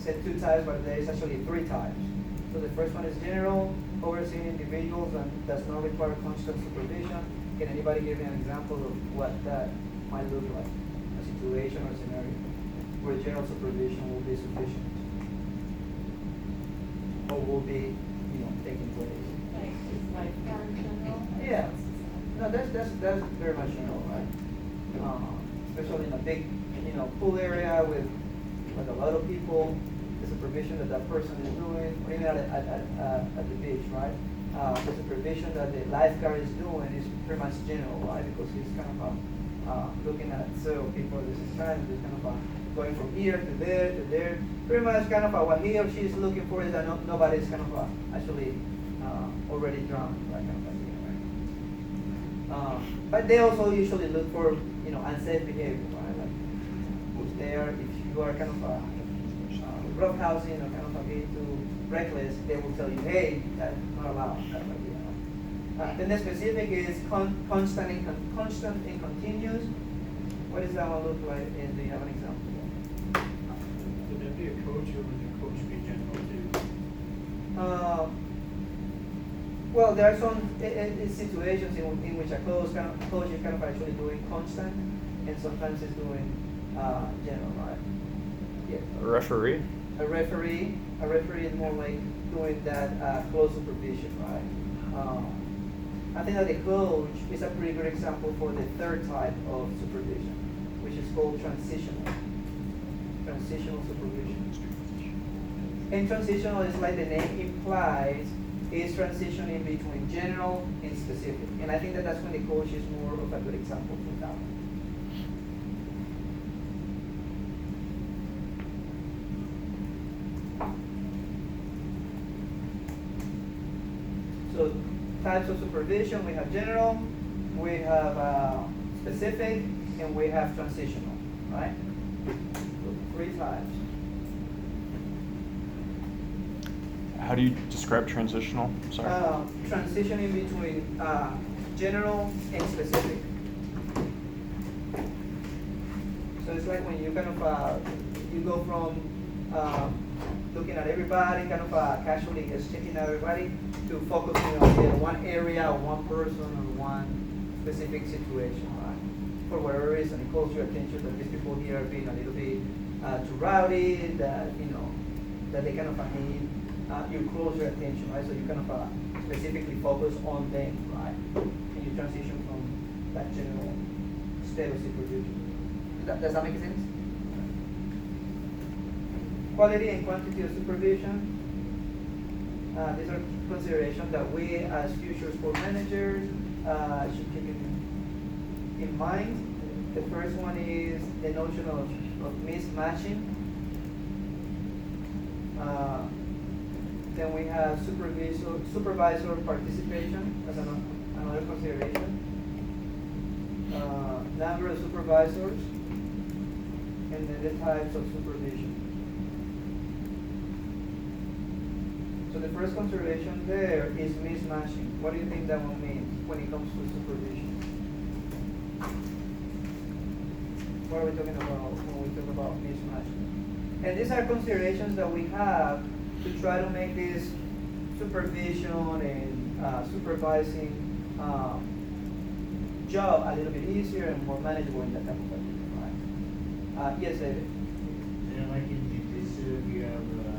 said two types, but there is actually three types. So the first one is general, overseeing individuals and does not require constant supervision. Can anybody give me an example of what that might look like? A situation or scenario where general supervision will be sufficient or will be, taking place. Like lifeguard in general? Yeah. No, that's very much general, right? Especially in a big, pool area with like a lot of people, the supervision that person is doing, or even at the beach, right? The supervision that the lifeguard is doing is pretty much general, right? Because he's kind of looking at several people at the same time, just kind of going from here to there. Pretty much kind of what he or she is looking for is that nobody's kind of actually already drowned, that kind of idea, right? But they also usually look for, unsafe behavior, right? Like who's there, if you are kind of roughhousing or kind of being too reckless, they will tell you, hey, that's not allowed, that kind of idea. Then the specific is constant and continuous. What does that one look like? And do you have an example? Would that be a coach, or would the coach be general too? Well, there are some situations in which a coach is kind of actually doing constant, and sometimes it's doing general, right? Yeah. A referee? A referee is more like doing that close supervision, right? I think that the coach is a pretty good example for the third type of supervision, which is called transitional supervision. And transitional is like the name implies, is transitioning between general and specific. And I think that that's when the coach is more of a good example for that. So types of supervision, we have general, we have specific, and we have transitional, right? So three types. How do you describe transitional? Sorry. Transitioning between general and specific. So it's like when you kind of you go from looking at everybody, kind of casually just checking out everybody, to focusing on one area or one person or one specific situation, right? For whatever reason, it calls your attention that these people here are being a little bit too rowdy, that that they kind of need. You close your attention, right? So you kind of specifically focus on them, right? And you transition from that general state of supervision. Does that make sense? Quality and quantity of supervision. These are considerations that we as future sport managers should keep in mind. The first one is the notion of mismatching. Then we have supervisor participation as another consideration. Number of supervisors, and then the types of supervision. So the first consideration there is mismatching. What do you think that one means when it comes to supervision? What are we talking about when we talk about mismatching? And these are considerations that we have to try to make this supervision and supervising job a little bit easier and more manageable in that type of thing, right? Yes, David? And like in jujitsu, you have a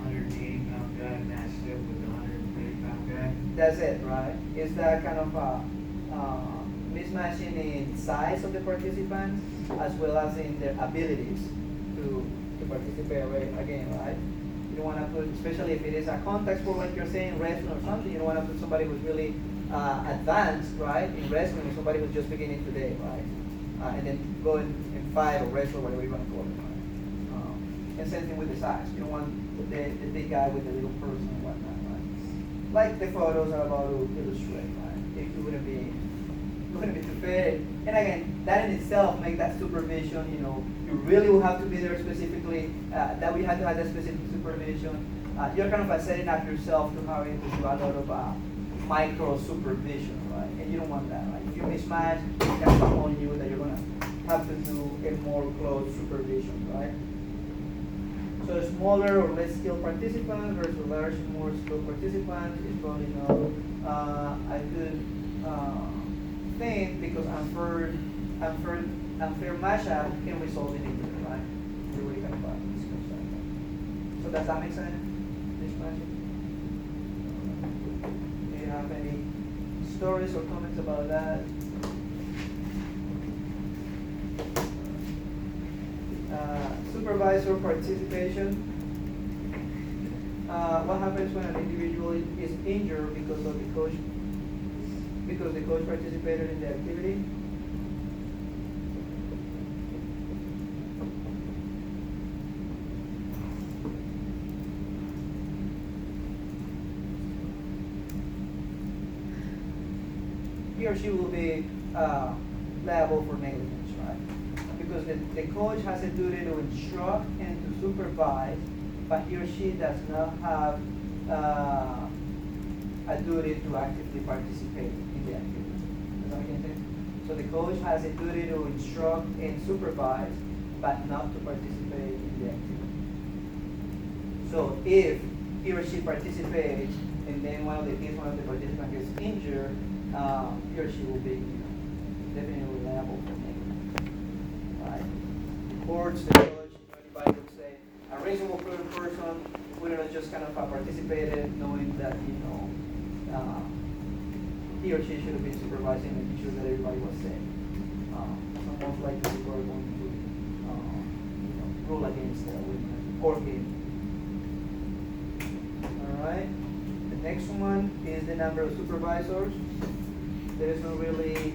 180-pound guy matched up with a 130-pound guy. That's it, right? It's that kind of mismatching in size of the participants as well as in their abilities to participate again, right? You don't want to put, especially if it is a contact sport like you're saying, wrestling or something, you don't want to put somebody who's really advanced, right, in wrestling with somebody who's just beginning today, right? And then go and fight or wrestle, whatever you want to call it, right? And same thing with the size. You don't want the big guy with the little person and whatnot, right? Like the photos are about to illustrate, right? It wouldn't be too fair. And again, that in itself makes that supervision, you really will have to be there specifically, that we have to have that specific supervision. You're kind of setting up yourself to having to do a lot of micro supervision, right? And you don't want that, right? If you mismatch, it's kind of on you that you're going to have to do a more close supervision, right? So smaller or less skilled participants versus large and more skilled participants is probably not a good thing, because unfair matchup can result in injury, right? We already kind of discussed that. So does that make sense? This matchup? Do you have any stories or comments about that? Supervisor participation. What happens when an individual is injured because the coach participated in the activity? He or she will be liable for negligence, right? Because the coach has a duty to instruct and to supervise, but he or she does not have a duty to actively participate in the activity. Does that make sense? So the coach has a duty to instruct and supervise, but not to participate in the activity. So if he or she participates and then one of the participants gets injured, he or she will be definitely liable for negligence. Right? The courts, the judge, anybody would say a reasonable person would have just kind of participated, knowing that he or she should have been supervising, making sure that everybody was safe. So most likely people are going to rule against that with court game. All right. The next one is the number of supervisors. There is no really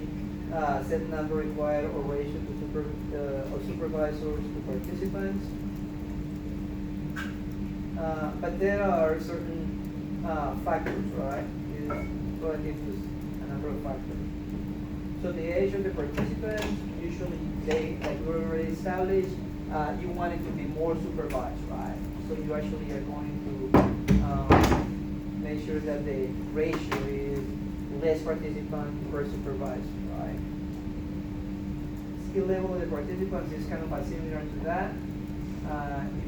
set number required or ratio of supervisors to participants. But there are certain factors, right? Relative to a number of factors. So the age of the participants, usually like we already established, you want it to be more supervised, right? So you actually are going to make sure that the ratio is less participants per supervisor, right? Skill level of the participants is kind of similar to that.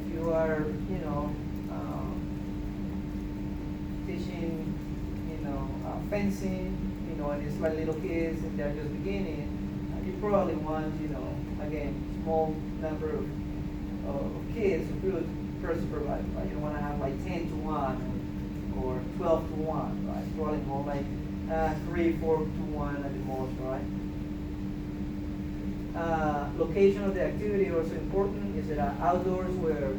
If you are, teaching, fencing, and it's like little kids and they're just beginning, you probably want, again, small number of kids per supervisor, right? You don't want to have like 10 to 1 or 12 to 1, right? Probably more like 3, 4 to 1 at the most, right? Location of the activity also important. Is it outdoors where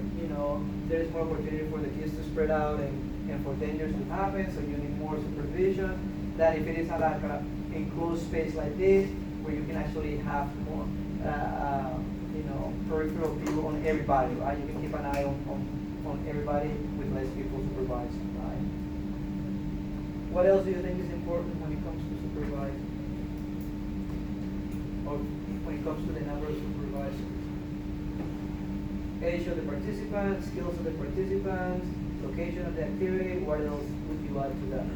there is more opportunity for the kids to spread out and for dangers to happen, so you need more supervision than if it is at an enclosed space like this, where you can actually have more peripheral view on everybody, right? You can keep an eye on everybody with less people supervising, right? What else do you think is important when it comes to supervising? Or when it comes to the number of supervisors? Age of the participants, skills of the participants, location of the activity. What else would you add to that?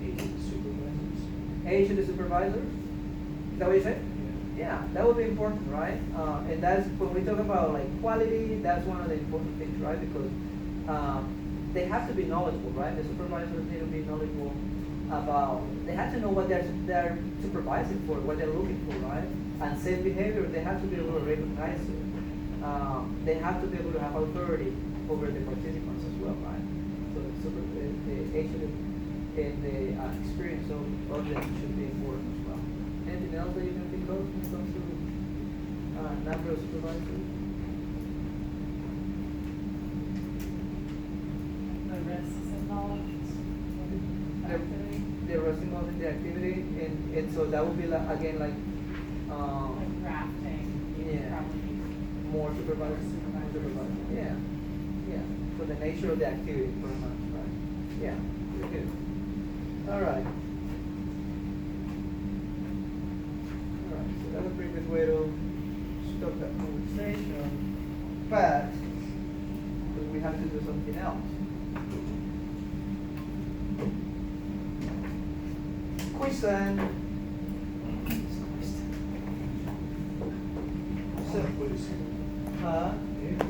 Age of the supervisors. Age of the supervisors? Is that what you said? Yeah, that would be important, right? And that's when we talk about like quality, that's one of the important things, right? Because they have to be knowledgeable, right? The supervisors need to be knowledgeable about, they have to know what they're supervising for, what they're looking for, right? And safe behavior, they have to be able to recognize it. They have to be able to have authority over the participants as well, right? So the age of and the experience of them should be important as well. Anything else that you can think of when it comes to number of supervisors? The risks involved. The rest involved in the activity, and so that would be like, again like Like drafting, you would Yeah. probably need more supervisors. Yeah. So the nature of the activity, pretty much, right? Yeah. Pretty good. All right. So that's a pretty good way to stop that conversation. But we have to do something else. Question. So, huh?